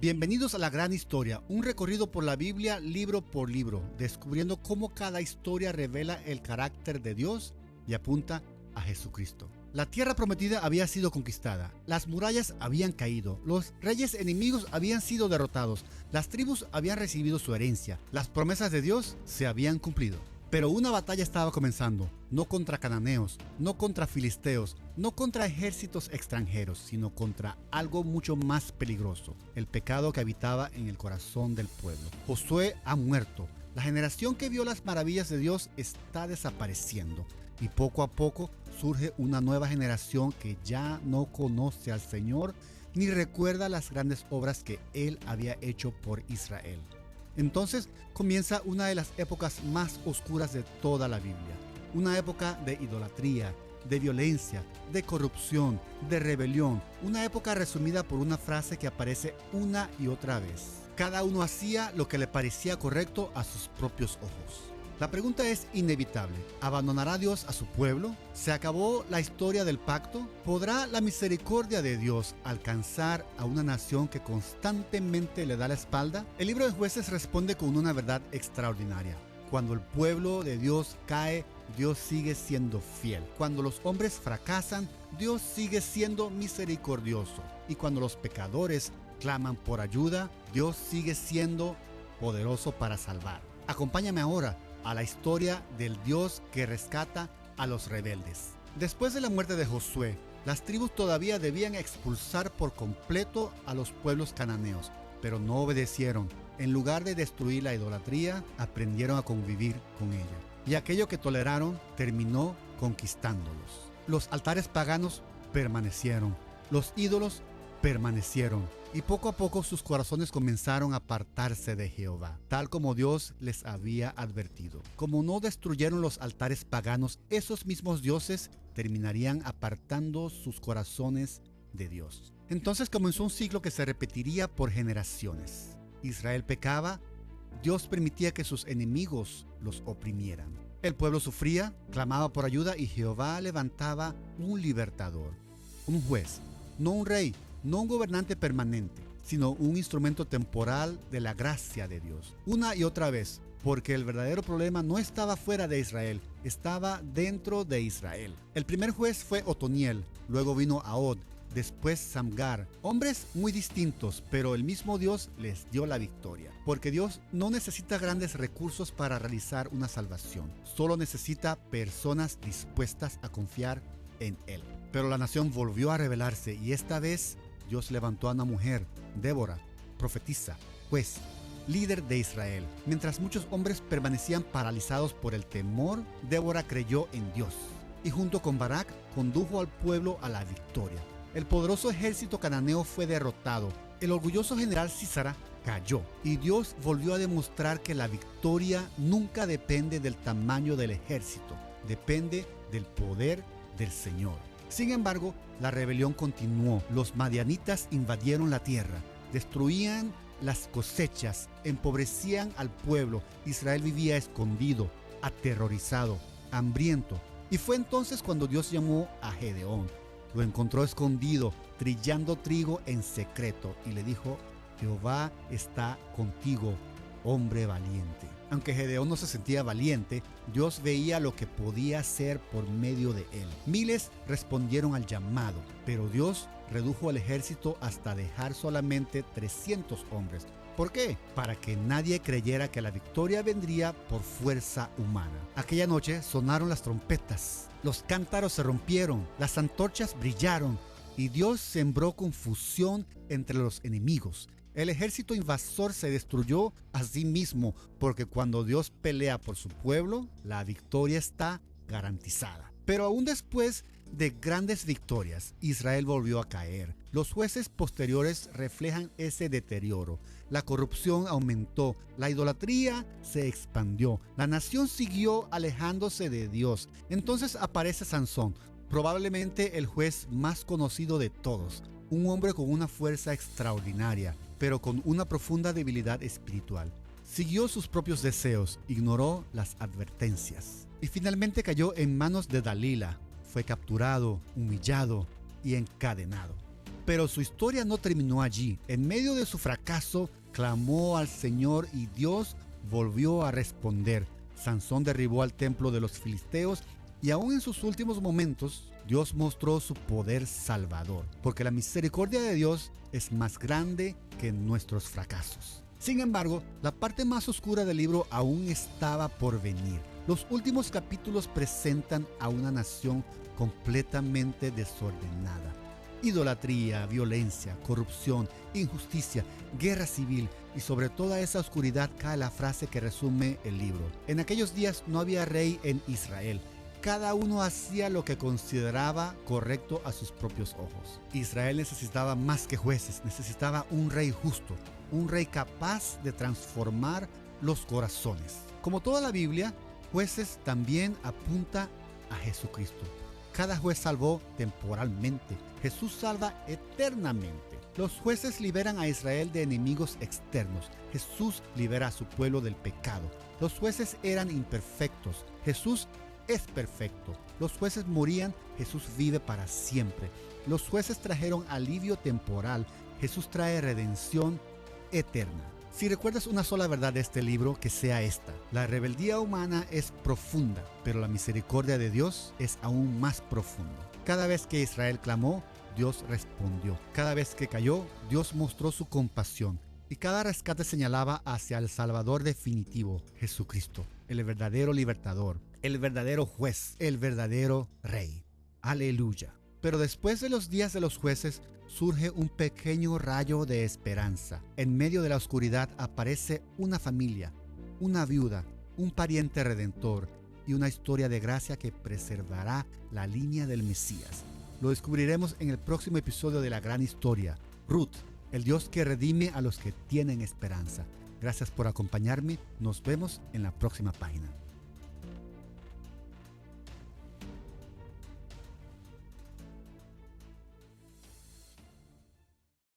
Bienvenidos a La Gran Historia, un recorrido por la Biblia libro por libro, descubriendo cómo cada historia revela el carácter de Dios y apunta a Jesucristo. La tierra prometida había sido conquistada, las murallas habían caído, los reyes enemigos habían sido derrotados, las tribus habían recibido su herencia, las promesas de Dios se habían cumplido. Pero una batalla estaba comenzando, no contra cananeos, no contra filisteos, no contra ejércitos extranjeros, sino contra algo mucho más peligroso, el pecado que habitaba en el corazón del pueblo. Josué ha muerto, la generación que vio las maravillas de Dios está desapareciendo, y poco a poco surge una nueva generación que ya no conoce al Señor ni recuerda las grandes obras que Él había hecho por Israel. Entonces comienza una de las épocas más oscuras de toda la Biblia, una época de idolatría, de violencia, de corrupción, de rebelión, una época resumida por una frase que aparece una y otra vez. Cada uno hacía lo que le parecía correcto a sus propios ojos. La pregunta es inevitable. ¿Abandonará Dios a su pueblo? ¿Se acabó la historia del pacto? ¿Podrá la misericordia de Dios alcanzar a una nación que constantemente le da la espalda? El libro de Jueces responde con una verdad extraordinaria. Cuando el pueblo de Dios cae, Dios sigue siendo fiel. Cuando los hombres fracasan, Dios sigue siendo misericordioso. Y cuando los pecadores claman por ayuda, Dios sigue siendo poderoso para salvar. Acompáñame ahora a la historia del Dios que rescata a los rebeldes. Después de la muerte de Josué, las tribus todavía debían expulsar por completo a los pueblos cananeos, pero no obedecieron. En lugar de destruir la idolatría, aprendieron a convivir con ella. Y aquello que toleraron terminó conquistándolos. Los altares paganos permanecieron. Los ídolos permanecieron. Y poco a poco sus corazones comenzaron a apartarse de Jehová, tal como Dios les había advertido. Como no destruyeron los altares paganos, esos mismos dioses terminarían apartando sus corazones de Dios. Entonces comenzó un ciclo que se repetiría por generaciones. Israel pecaba, Dios permitía que sus enemigos los oprimieran. El pueblo sufría, clamaba por ayuda y Jehová levantaba un libertador, un juez, no un rey, no un gobernante permanente, sino un instrumento temporal de la gracia de Dios. Una y otra vez, porque el verdadero problema no estaba fuera de Israel, estaba dentro de Israel. El primer juez fue Otoniel, luego vino Ahod, después Samgar. Hombres muy distintos, pero el mismo Dios les dio la victoria. Porque Dios no necesita grandes recursos para realizar una salvación, solo necesita personas dispuestas a confiar en Él. Pero la nación volvió a rebelarse y esta vez Dios levantó a una mujer, Débora, profetisa, juez, líder de Israel. Mientras muchos hombres permanecían paralizados por el temor, Débora creyó en Dios y junto con Barak condujo al pueblo a la victoria. El poderoso ejército cananeo fue derrotado. El orgulloso general Sísara cayó y Dios volvió a demostrar que la victoria nunca depende del tamaño del ejército, depende del poder del Señor. Sin embargo, la rebelión continuó. Los madianitas invadieron la tierra, destruían las cosechas, empobrecían al pueblo. Israel vivía escondido, aterrorizado, hambriento. Y fue entonces cuando Dios llamó a Gedeón. Lo encontró escondido, trillando trigo en secreto, y le dijo: Jehová está contigo, hombre valiente. Aunque Gedeón no se sentía valiente, Dios veía lo que podía hacer por medio de él. Miles respondieron al llamado, pero Dios redujo al ejército hasta dejar solamente 300 hombres. ¿Por qué? Para que nadie creyera que la victoria vendría por fuerza humana. Aquella noche sonaron las trompetas, los cántaros se rompieron, las antorchas brillaron y Dios sembró confusión entre los enemigos. El ejército invasor se destruyó a sí mismo, porque cuando Dios pelea por su pueblo, la victoria está garantizada. Pero aún después de grandes victorias, Israel volvió a caer. Los jueces posteriores reflejan ese deterioro. La corrupción aumentó, la idolatría se expandió, la nación siguió alejándose de Dios. Entonces aparece Sansón, probablemente el juez más conocido de todos, un hombre con una fuerza extraordinaria, pero con una profunda debilidad espiritual. Siguió sus propios deseos, ignoró las advertencias y finalmente cayó en manos de Dalila. Fue capturado, humillado y encadenado. Pero su historia no terminó allí. En medio de su fracaso, clamó al Señor y Dios volvió a responder. Sansón derribó al templo de los filisteos y aún en sus últimos momentos, Dios mostró su poder salvador, porque la misericordia de Dios es más grande que nuestros fracasos. Sin embargo, la parte más oscura del libro aún estaba por venir. Los últimos capítulos presentan a una nación completamente desordenada. Idolatría, violencia, corrupción, injusticia, guerra civil y sobre toda esa oscuridad cae la frase que resume el libro. En aquellos días no había rey en Israel. Cada uno hacía lo que consideraba correcto a sus propios ojos. Israel necesitaba más que jueces, necesitaba un rey justo, un rey capaz de transformar los corazones. Como toda la Biblia, Jueces también apunta a Jesucristo. Cada juez salvó temporalmente, Jesús salva eternamente. Los jueces liberan a Israel de enemigos externos. Jesús libera a su pueblo del pecado. Los jueces eran imperfectos. Jesús es perfecto. Los jueces morían. Jesús vive para siempre. Los jueces trajeron alivio temporal. Jesús trae redención eterna. Si recuerdas una sola verdad de este libro, que sea esta: la rebeldía humana es profunda, pero la misericordia de Dios es aún más profunda. Cada vez que Israel clamó, Dios respondió. Cada vez que cayó, Dios mostró su compasión. Y cada rescate señalaba hacia el Salvador definitivo, Jesucristo, el verdadero libertador, el verdadero juez, el verdadero rey. Aleluya. Pero después de los días de los jueces, surge un pequeño rayo de esperanza. En medio de la oscuridad aparece una familia, una viuda, un pariente redentor y una historia de gracia que preservará la línea del Mesías. Lo descubriremos en el próximo episodio de La Gran Historia. Ruth, el Dios que redime a los que tienen esperanza. Gracias por acompañarme. Nos vemos en la próxima página.